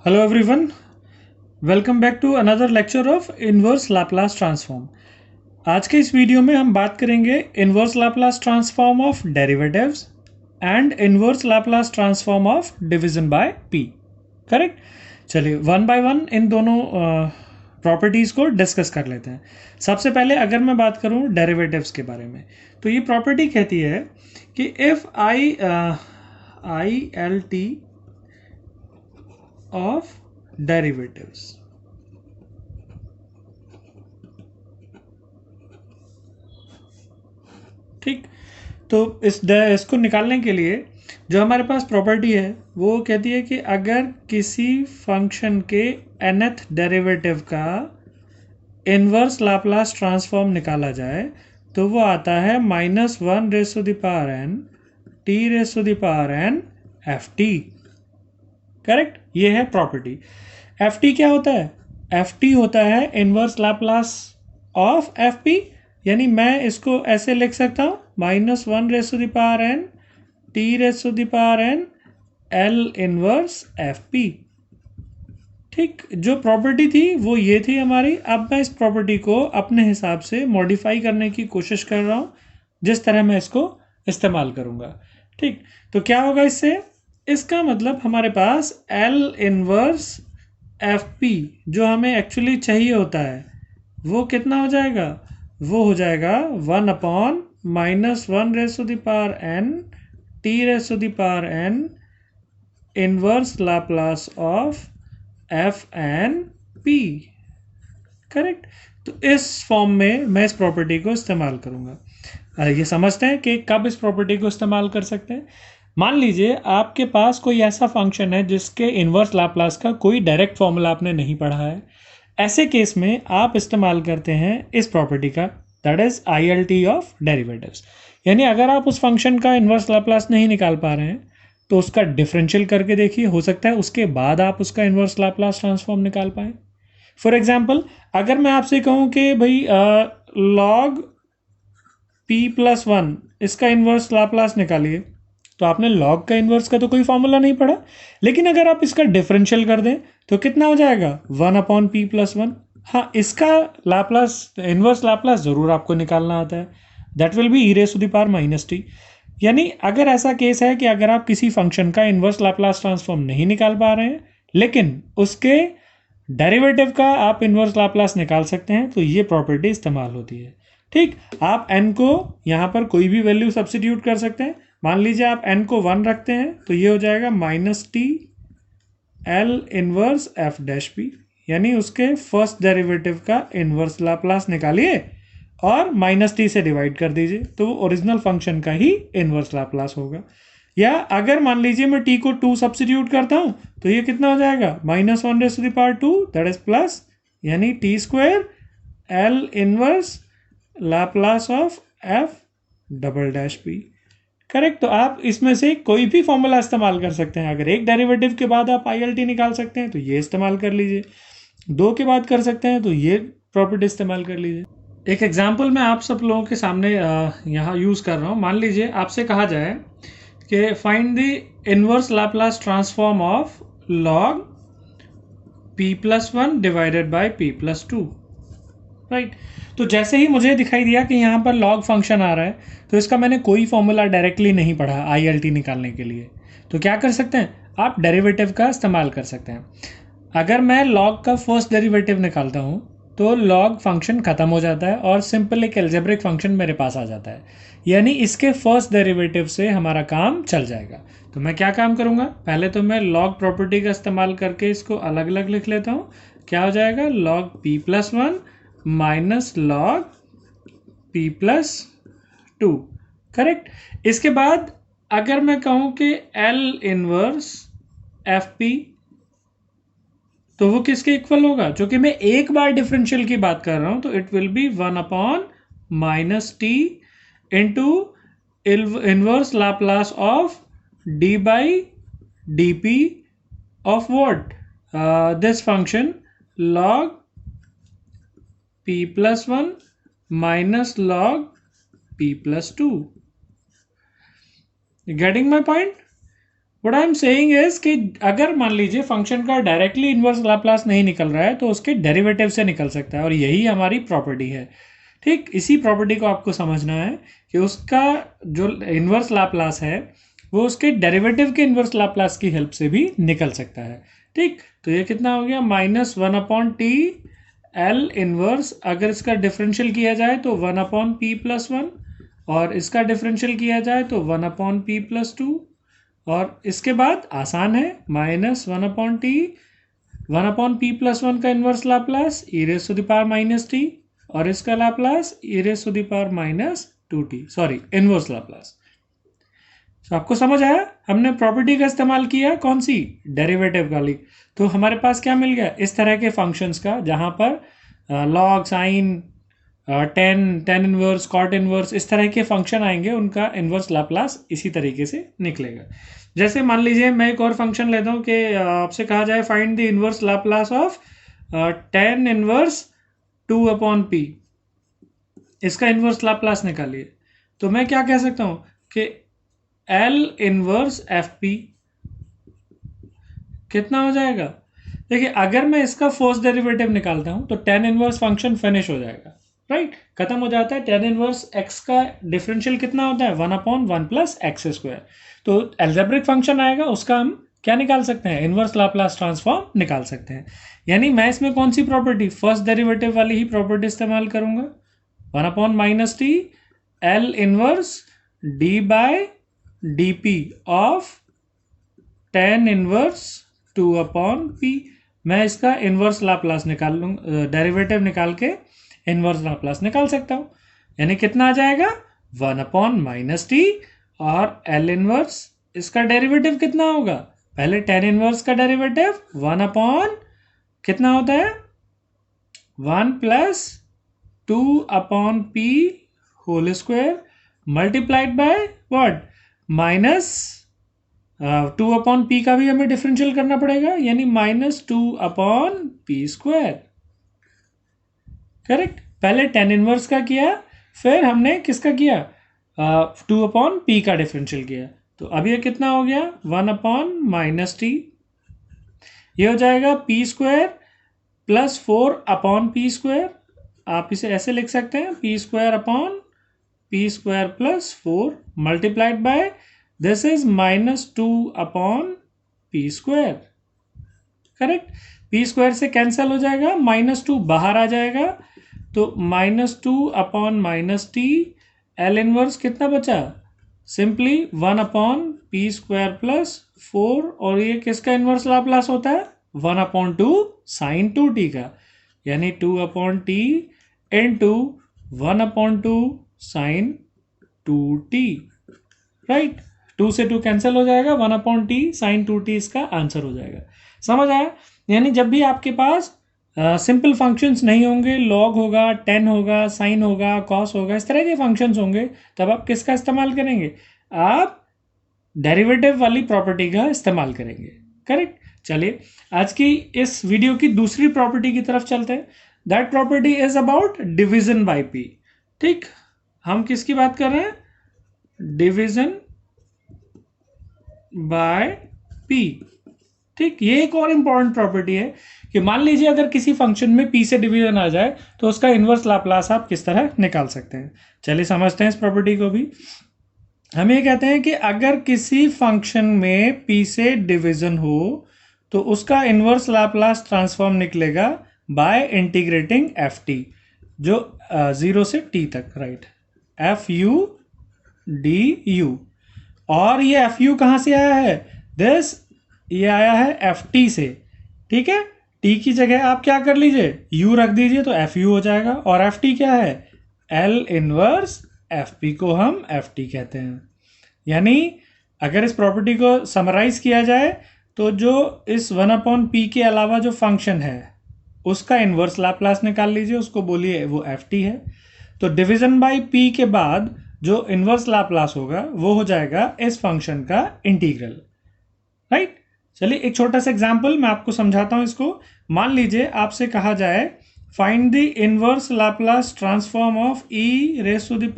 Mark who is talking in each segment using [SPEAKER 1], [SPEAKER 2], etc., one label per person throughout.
[SPEAKER 1] Hello everyone, welcome back to another lecture of inverse Laplace transform. आज के इस video में हम बात करेंगे inverse Laplace transform of derivatives and inverse Laplace transform of division by P. Correct. चलिए one by one in दोनों properties को डिस्कस कर लेते हैं। सबसे पहले अगर मैं बात करूं डेरिवेटिव्स के बारे में, तो ये प्रॉपर्टी कहती है कि if I L T of derivatives ठीक। तो इसको निकालने के लिए जो हमारे पास प्रॉपर्टी है वो कहती है कि अगर किसी फंक्शन के nth डेरिवेटिव का इनवर्स लाप्लास ट्रांसफॉर्म निकाला जाए तो वो आता है -1 t एफ टी। करेक्ट, ये है प्रॉपर्टी। एफ टी क्या होता है? एफ टी होता है inverse Laplace of F P, यानी मैं इसको ऐसे लिख सकता हूँ -1 t L inverse F P. ठीक, जो प्रॉपर्टी थी वो ये थी हमारी। अब मैं इस प्रॉपर्टी को अपने हिसाब से मॉडिफाई करने की कोशिश कर रहा हूँ, जिस तरह मैं इसको इस्तेमाल करूँगा। ठीक, तो क्या होगा इससे? इसका मतलब हमारे पास L इनवर्स एफ पी जो हमें एक्चुअली चाहिए होता है वो कितना हो जाएगा? वो हो जाएगा 1/-1 t inverse Laplace of F N P. Correct. तो इस फॉर्म में मैं इस प्रॉपर्टी को इस्तेमाल करूँगा। ये समझते हैं कि कब इस प्रॉपर्टी को इस्तेमाल कर सकते हैं। मान लीजिए आपके पास कोई ऐसा फंक्शन है जिसके इन्वर्स लाप्लास का कोई डायरेक्ट फॉर्मूला आपने नहीं पढ़ा है। ऐसे केस में आप इस्तेमाल करते हैं इस प्रॉपर्टी का, that is I L T of derivatives. यानी अगर आप उस फंक्शन का इन्वर्स लाप्लास नहीं निकाल पा रहे हैं तो उसका डिफरेंशियल करके देखिए, हो सकता है उसके बाद आप उसका इन्वर्स लाप्लास ट्रांसफॉर्म निकाल पाएँ। फॉर एग्जाम्पल, अगर मैं आपसे कहूँ कि भाई लॉग p+1 इसका इन्वर्स लाप्लास निकालिए, तो आपने लॉग का इन्वर्स का तो कोई फॉर्मूला नहीं पढ़ा, लेकिन अगर आप इसका डिफरेंशियल कर दें तो कितना हो जाएगा? 1/p+1। हाँ, इसका लाप्लास इन्वर्स लाप्लास ज़रूर आपको निकालना आता है, दैट विल बी e⁻⁻t। यानी अगर ऐसा केस है कि अगर आप किसी फंक्शन का इन्वर्स लाप्लास ट्रांसफॉर्म नहीं निकाल पा रहे हैं लेकिन उसके डेरिवेटिव का आप इन्वर्स लाप्लास निकाल सकते हैं, तो ये प्रॉपर्टी इस्तेमाल होती है। ठीक, आप n को यहाँ पर कोई भी वैल्यू सब्सिट्यूट कर सकते हैं। मान लीजिए आप n को 1 रखते हैं तो ये हो जाएगा -t L inverse F dash P, यानी उसके फर्स्ट डेरिवेटिव का इन्वर्स लाप्लास निकालिए और -t से डिवाइड कर दीजिए, तो वो ओरिजिनल फंक्शन का ही इन्वर्स लाप्लास होगा। या अगर मान लीजिए मैं t को 2 सब्सिट्यूट करता हूँ तो ये कितना हो जाएगा? -1/2 दैट इज प्लस, यानी t² L inverse Laplace of F double dash P. Correct. तो आप इसमें से कोई भी फॉर्मूला इस्तेमाल कर सकते हैं। अगर एक डेरिवेटिव के बाद आप आई एल टी निकाल सकते हैं तो ये इस्तेमाल कर लीजिए, 2 के बाद कर सकते हैं तो ये प्रॉपर्टी इस्तेमाल कर लीजिए। एक एग्जांपल मैं आप सब लोगों के सामने यहाँ यूज़ कर रहा हूँ। मान लीजिए आपसे कहा जाए कि find the inverse Laplace transform of log p+1 divided by p+2। Right. तो जैसे ही मुझे दिखाई दिया कि यहाँ पर लॉग फंक्शन आ रहा है तो इसका मैंने कोई फॉर्मूला डायरेक्टली नहीं पढ़ा आई एल टी निकालने के लिए, तो क्या कर सकते हैं? आप डेरिवेटिव का इस्तेमाल कर सकते हैं। अगर मैं लॉग का फर्स्ट डेरिवेटिव निकालता हूँ तो लॉग फंक्शन ख़त्म हो जाता है और सिंपल एक एल्जेब्रिक फंक्शन मेरे पास आ जाता है, यानी इसके फर्स्ट डेरिवेटिव से हमारा काम चल जाएगा। तो मैं क्या काम करूँगा? पहले तो मैं लॉग प्रॉपर्टी का इस्तेमाल करके इसको अलग अलग लिख लेता हूँ। क्या हो जाएगा? Log p+1 minus log p+2। Correct. इसके बाद अगर मैं कहूँ कि L इनवर्स एफ पी, तो वो किसके इक्वल होगा? जो कि मैं एक बार डिफरेंशियल की बात कर रहा हूँ, तो it will B 1/-t into inverse Laplace of d/dp of what? This function log p+1 minus log p+2। Getting my point? What I am saying is कि अगर मान लीजिए फंक्शन का डायरेक्टली इनवर्स लाप्लास नहीं निकल रहा है तो उसके डेरिवेटिव से निकल सकता है, और यही हमारी प्रॉपर्टी है। ठीक, इसी प्रॉपर्टी को आपको समझना है कि उसका जो इनवर्स लाप्लास है वो उसके डेरिवेटिव के इनवर्स लाप्लास की हेल्प से भी निकल सकता है। ठीक, तो ये कितना हो गया, -1/t एल इनवर्स, अगर इसका डिफरेंशियल किया जाए तो 1/p+1, और इसका डिफरेंशियल किया जाए तो 1/p+2, और इसके बाद आसान है, -1/t 1/p+1 का इनवर्स लाप्लास e⁻⁻t, और इसका Laplace e⁻⁻2t, sorry inverse Laplace. तो आपको समझ आया, हमने प्रॉपर्टी का इस्तेमाल किया, कौन सी, डेरिवेटिव वाली। तो हमारे पास क्या मिल गया, इस तरह के फंक्शंस का जहां पर log, sine, tan inverse, cot inverse, इस तरह के फंक्शन आएंगे, उनका इनवर्स लाप्लास इसी तरीके से निकलेगा। जैसे मान लीजिए मैं एक और फंक्शन लेता हूँ कि आपसे कहा जाए find the inverse Laplace of tan inverse 2/p, इसका इनवर्स लाप्लास निकालिए। तो मैं क्या कह सकता हूँ कि L इनवर्स FP कितना हो जाएगा। देखिए अगर मैं इसका फर्स्ट डेरिवेटिव निकालता हूं तो टेन इनवर्स फंक्शन फिनिश हो जाएगा, राइट, खत्म हो जाता है। टेन इनवर्स x का डिफरेंशियल कितना होता है, 1/1 + x²। तो एल्जेब्रिक फंक्शन आएगा, उसका हम क्या निकाल सकते हैं, इनवर्स लाप्लास ट्रांसफॉर्म निकाल सकते हैं। यानी मैं इसमें कौन सी प्रॉपर्टी, फर्स्ट डेरिवेटिव वाली ही प्रॉपर्टी इस्तेमाल करूंगा, 1/-t L inverse d/dp of tan inverse 2/p। मैं इसका इनवर्स लाप्लास निकाल लूँ, डेरिवेटिव निकाल के इनवर्स लाप्लास निकाल सकता हूँ। यानी कितना आ जाएगा, 1/-t, और एल इनवर्स, इसका डेरिवेटिव कितना होगा, पहले टेन इनवर्स का डेरिवेटिव 1/ कितना होता है, 1 + 2/p whole square multiplied by what, -2/p का भी हमें डिफरेंशियल करना पड़ेगा, यानी -2/p²। करेक्ट, पहले टेन इनवर्स का किया, फिर हमने किसका किया, 2/p का डिफरेंशियल किया। तो अब ये कितना हो गया, 1/-t, ये हो जाएगा p² + 4/p²। आप इसे ऐसे लिख सकते हैं, p² + 4 multiplied by this is -2/p²। Correct, p² से कैंसिल हो जाएगा, -2 बाहर आ जाएगा, तो -2/-t एल इनवर्स कितना बचा, सिंपली 1/p² + 4, और ये किसका इनवर्स लाप्लास होता है, 1/2 sin 2t का, यानी 2/t into 1/2 sin 2t, right, 2 से 2 कैंसिल हो जाएगा, 1/t sin 2t इसका आंसर हो जाएगा। समझ आया, यानी जब भी आपके पास सिंपल फंक्शंस नहीं होंगे, लॉग होगा, टेन होगा, साइन होगा, कॉस होगा, इस तरह के फंक्शंस होंगे, तब आप किसका इस्तेमाल करेंगे, आप डेरिवेटिव वाली प्रॉपर्टी का इस्तेमाल करेंगे। करेक्ट, चलिए आज की इस वीडियो की दूसरी प्रॉपर्टी की तरफ चलते हैं। That property is about division by P. ठीक, हम किसकी बात कर रहे हैं, डिवीजन बाय पी। ठीक, ये एक और इंपॉर्टेंट प्रॉपर्टी है कि मान लीजिए अगर किसी फंक्शन में p से डिवीजन आ जाए तो उसका इनवर्स लाप्लास आप किस तरह निकाल सकते हैं। चलिए समझते हैं इस प्रॉपर्टी को भी। हम ये कहते हैं कि अगर किसी फंक्शन में p से डिवीजन हो तो उसका इनवर्स लाप्लास ट्रांसफॉर्म निकलेगा बाय इंटीग्रेटिंग ft, जो 0 से t तक, राइट, fu du, और ये fu कहाँ से आया है, ये आया है ft से। ठीक है, t की जगह आप क्या कर लीजिए, u रख दीजिए, तो fu हो जाएगा, और ft क्या है, L इनवर्स fp को हम ft कहते हैं। यानी अगर इस प्रॉपर्टी को समराइज किया जाए तो जो इस 1/p के अलावा जो फंक्शन है उसका इनवर्स लाप्लास निकाल लीजिए, उसको बोलिए वो ft है। तो डिवीजन बाय p के बाद जो इनवर्स लाप्लास होगा वो हो जाएगा इस फंक्शन का इंटीग्रल, राइट। चलिए एक छोटा सा एग्जांपल मैं आपको समझाता हूं इसको। मान लीजिए आपसे कहा जाए find the inverse Laplace transform of e⁻²p,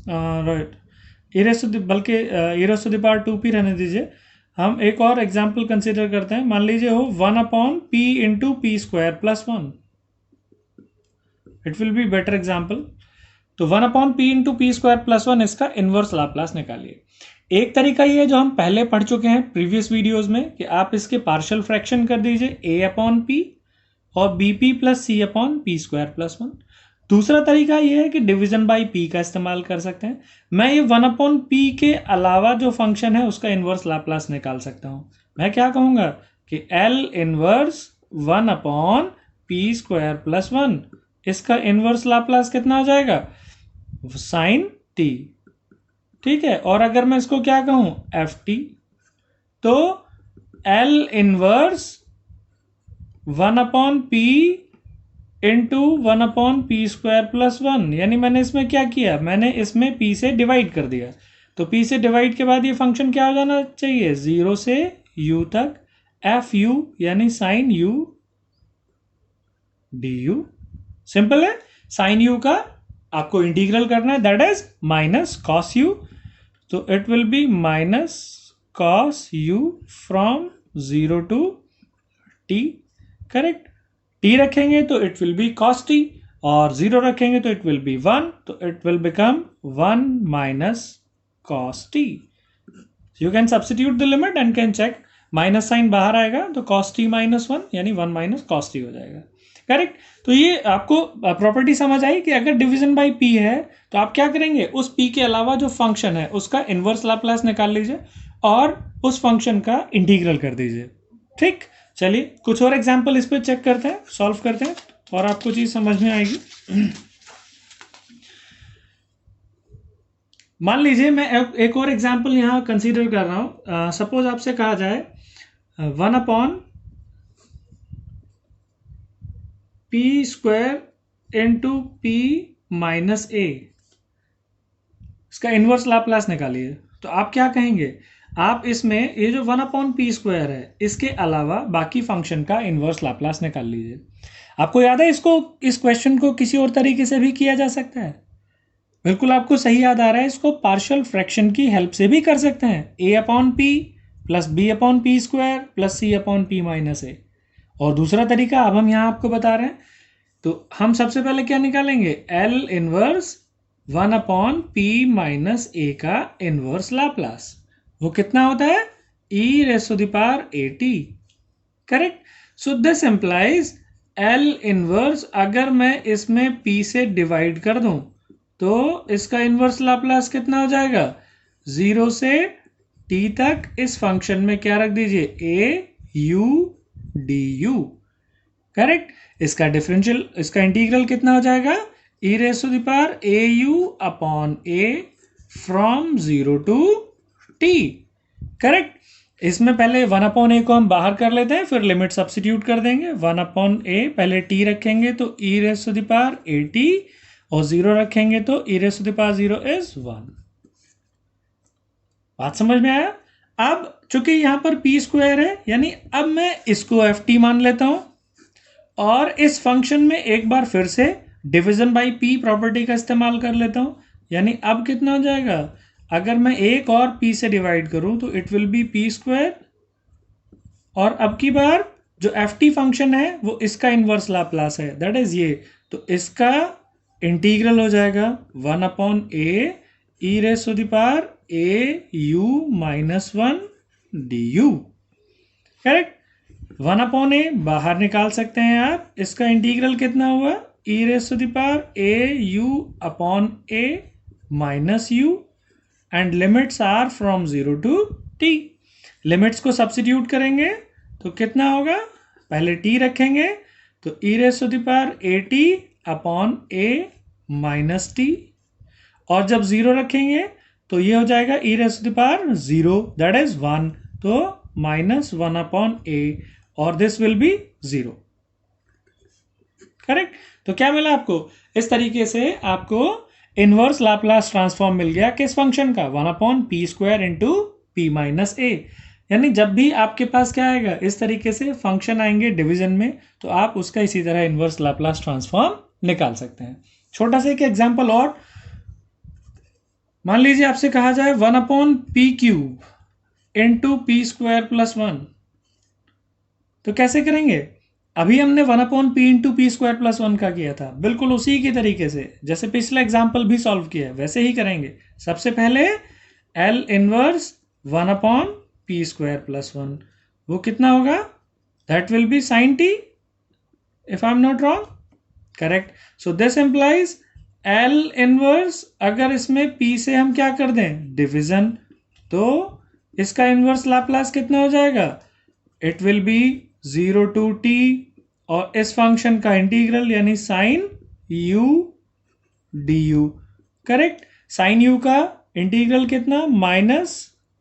[SPEAKER 1] right, बल्कि e⁻²p रहने दीजिए। हम एक और एग्जाम्पल कंसिडर करते हैं। मान लीजिए हो 1/p into P square plus 1, it will be better example. तो 1/p into P square plus 1, इसका इनवर्स लाप्लास निकालिए। एक तरीका ये है जो हम पहले पढ़ चुके हैं प्रीवियस वीडियोस में, कि आप इसके पार्शियल फ्रैक्शन कर दीजिए a/p और bp plus c/p square plus 1। दूसरा तरीका ये है कि डिवीजन बाय p का इस्तेमाल कर सकते हैं। मैं ये 1/p के अलावा जो फंक्शन है उसका इनवर्स लाप्लास निकाल सकता हूं। मैं क्या कहूंगा कि L inverse 1/p square plus 1, इसका इनवर्स लाप्लास कितना हो जाएगा, साइन t। ठीक है, और अगर मैं इसको क्या कहूं ft, तो L inverse 1/p into 1/p square plus 1, यानी मैंने इसमें क्या किया, मैंने इसमें p से डिवाइड कर दिया। तो p से डिवाइड के बाद ये फंक्शन क्या हो जाना चाहिए, 0 से u तक fu, यानी साइन u du। सिंपल है। साइन u का आपको इंटीग्रल करना है, that is minus cos u। तो it will be minus cos u from 0 to t। Correct. t रखेंगे तो it will be cos t, और 0 रखेंगे तो इट विल बी 1, तो it will become 1 minus cos t। You can substitute the limit and can check. Minus sine बाहर आएगा तो cos t minus 1, यानी 1 माइनस कॉस t हो जाएगा। करेक्ट। तो ये आपको प्रॉपर्टी समझ आई कि अगर डिवीजन बाय p है तो आप क्या करेंगे, उस p के अलावा जो फंक्शन है उसका इनवर्स लाप्लास निकाल लीजिए और उस फंक्शन का इंटीग्रल कर दीजिए। ठीक, चलिए कुछ और एग्जांपल इस पे चेक करते हैं, सॉल्व करते हैं, और आपको चीज समझ में आएगी। मान लीजिए मैं एक और एग्जांपल यहां कंसीडर कर रहा हूं। सपोज आपसे कहा जाए 1/p square into p minus a, इसका इनवर्स लाप्लास निकालिए। तो आप क्या कहेंगे, आप इसमें ये जो 1/p स्क्वायर है इसके अलावा बाकी फंक्शन का इनवर्स लाप्लास निकाल लीजिए। आपको याद है इसको, इस क्वेश्चन को किसी और तरीके से भी किया जा सकता है। बिल्कुल आपको सही याद आ रहा है, इसको पार्शियल फ्रैक्शन की हेल्प से भी कर सकते हैं। a/p plus b/p square plus c/p minus a। और दूसरा तरीका अब हम यहां आपको बता रहे हैं। तो हम सबसे पहले क्या निकालेंगे, L inverse 1/p minus a का इनवर्स लाप्लास। वो कितना होता है, e⁻at। Correct. So this implies L inverse, अगर मैं इसमें p से डिवाइड कर दूं तो इसका इनवर्स लाप्लास कितना हो जाएगा, 0 से t तक इस फंक्शन में क्या रख दीजिए, a u du। करेक्ट। इसका डिफरेंशियल, इसका इंटीग्रल कितना हो जाएगा, e⁻au/a from 0 to t। Correct. इसमें पहले 1/a को हम बाहर कर लेते हैं, फिर लिमिट सब्स्टिट्यूट कर देंगे। 1/a पहले t रखेंगे तो e⁻at, और 0 रखेंगे तो e⁻0 इज 1। बात समझ में आया। अब चूंकि यहां पर p स्क्वायर है, यानी अब मैं इसको ft मान लेता हूं, और इस फंक्शन में एक बार फिर से डिवीजन बाय p प्रॉपर्टी का इस्तेमाल कर लेता हूं। यानी अब कितना हो जाएगा, अगर मैं एक और p से डिवाइड करूं तो it will B p square, और अब की बार जो ft फंक्शन है वो इसका इनवर्स लाप्लास है, दैट इज ये। तो इसका इंटीग्रल हो जाएगा 1/a e⁻au-1 du। Correct. 1/a बाहर निकाल सकते हैं आप, इसका इंटीग्रल कितना हुआ, e⁻au/a minus u, and limits are from 0 to t। Limits को सब्स्टिट्यूट करेंगे तो कितना होगा, पहले t रखेंगे तो e⁻at/a माइनस t, और जब 0 रखेंगे तो ये हो जाएगा e⁻0, दैट इज 1, तो माइनस 1/a, और दिस विल बी 0। करेक्ट। तो क्या मिला आपको, इस तरीके से आपको इनवर्स लाप्लास ट्रांसफॉर्म मिल गया किस फंक्शन का, 1/p square into p minus a। यानी जब भी आपके पास क्या आएगा, इस तरीके से फंक्शन आएंगे डिवीजन में, तो आप उसका इसी तरह इनवर्स लाप्लास ट्रांसफॉर्म निकाल सकते हैं। छोटा सा एक एग्जांपल और, मान लीजिए आपसे कहा जाए 1/p³ इंटू p² + 1, तो कैसे करेंगे? अभी हमने 1/p इंटू p² + 1 का किया था, बिल्कुल उसी के तरीके से जैसे पिछला एग्जाम्पल भी सॉल्व किया है वैसे ही करेंगे। सबसे पहले L इनवर्स 1/p² + 1, वो कितना होगा? That will be sin t, if I'm not wrong, correct? So this implies L inverse, अगर इसमें P से हम क्या कर दें? डिविजन, तो इसका इनवर्स लाप्लास कितना हो जाएगा? It will B 0 to t, और इस फंक्शन का इंटीग्रल यानी sin u du, correct? sin u का इंटीग्रल कितना?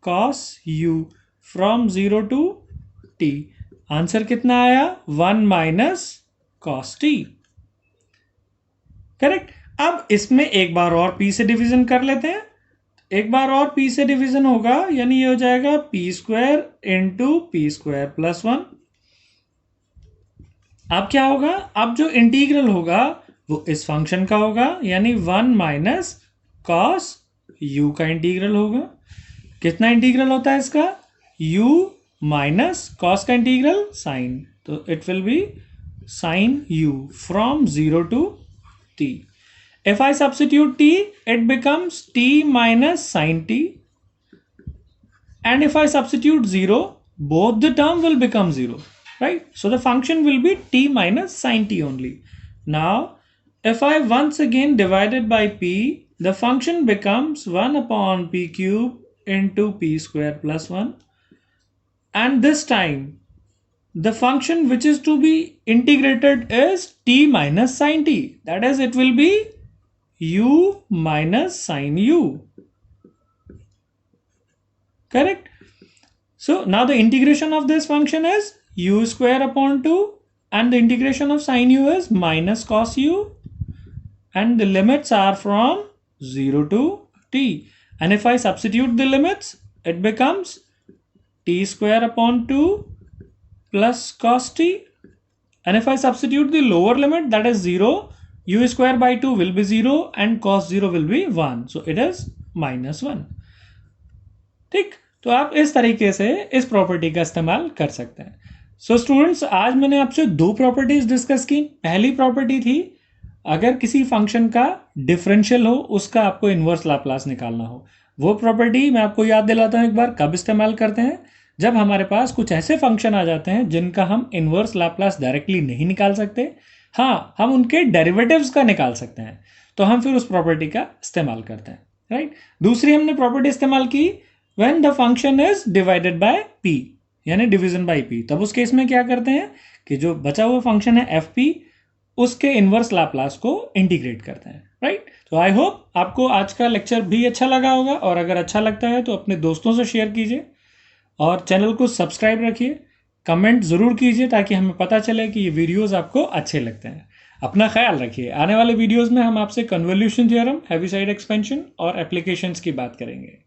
[SPEAKER 1] -cos u from 0 to t। Answer कितना आया? 1 - cos t, करेक्ट? अब इसमें एक बार और p से डिवीजन कर लेते हैं। एक बार और p से डिवीजन होगा यानी ये हो जाएगा p² इंटू p² + 1। अब क्या होगा? अब जो इंटीग्रल होगा वो इस फंक्शन का होगा यानी 1 - cos u का इंटीग्रल होगा। कितना इंटीग्रल होता है इसका? u माइनस cos का इंटीग्रल sin, तो it will B sin u from 0 to t। If I substitute t, it becomes t minus sin t, and if I substitute 0, both the term will become 0, right? So the function will be t minus sin t only. Now, if I once again divide it by p, the function becomes 1/p³ into p² + 1, and this time the function which is to be integrated is t minus sin t, that is, it will be u minus sin u, correct? So now the integration of this function is u²/2, and the integration of sin u is minus cos u, and the limits are from 0 to t, and if I substitute the limits, it becomes t²/2 plus cos t, and if I substitute the lower limit, that is 0, u²/2 will be 0 and cos 0 will be 1, so it is -1। ठीक, तो आप इस तरीके से इस property का इस्तेमाल कर सकते हैं। सो स्टूडेंट्स, आज मैंने आपसे दो प्रॉपर्टीज डिस्कस की। पहली प्रॉपर्टी थी अगर किसी फंक्शन का डिफरेंशियल हो उसका आपको इनवर्स लाप्लास निकालना हो। वो प्रॉपर्टी मैं आपको याद दिलाता हूँ एक बार, कब इस्तेमाल करते हैं? जब हमारे पास कुछ ऐसे फंक्शन आ जाते हैं जिनका हम इनवर्स लाप्लास डायरेक्टली नहीं निकाल सकते, हाँ हम उनके डेरिवेटिव्स का निकाल सकते हैं, तो हम फिर उस प्रॉपर्टी का इस्तेमाल करते हैं, राइट? दूसरी हमने प्रॉपर्टी इस्तेमाल की when the function is divided by p, यानी डिवीजन बाय p। तब उस केस में क्या करते हैं कि जो बचा हुआ फंक्शन है fp, उसके इनवर्स लाप्लास को इंटीग्रेट करते हैं, राइट? तो आई होप आपको आज का लेक्चर भी अच्छा लगा होगा, और अगर अच्छा लगता है तो अपने दोस्तों से शेयर कीजिए और चैनल को सब्सक्राइब रखिए। कमेंट ज़रूर कीजिए ताकि हमें पता चले कि ये वीडियोस आपको अच्छे लगते हैं। अपना ख्याल रखिए। आने वाले वीडियोस में हम आपसे कन्वोल्यूशन थ्योरम, हेविसाइड एक्सपेंशन और एप्लीकेशंस की बात करेंगे।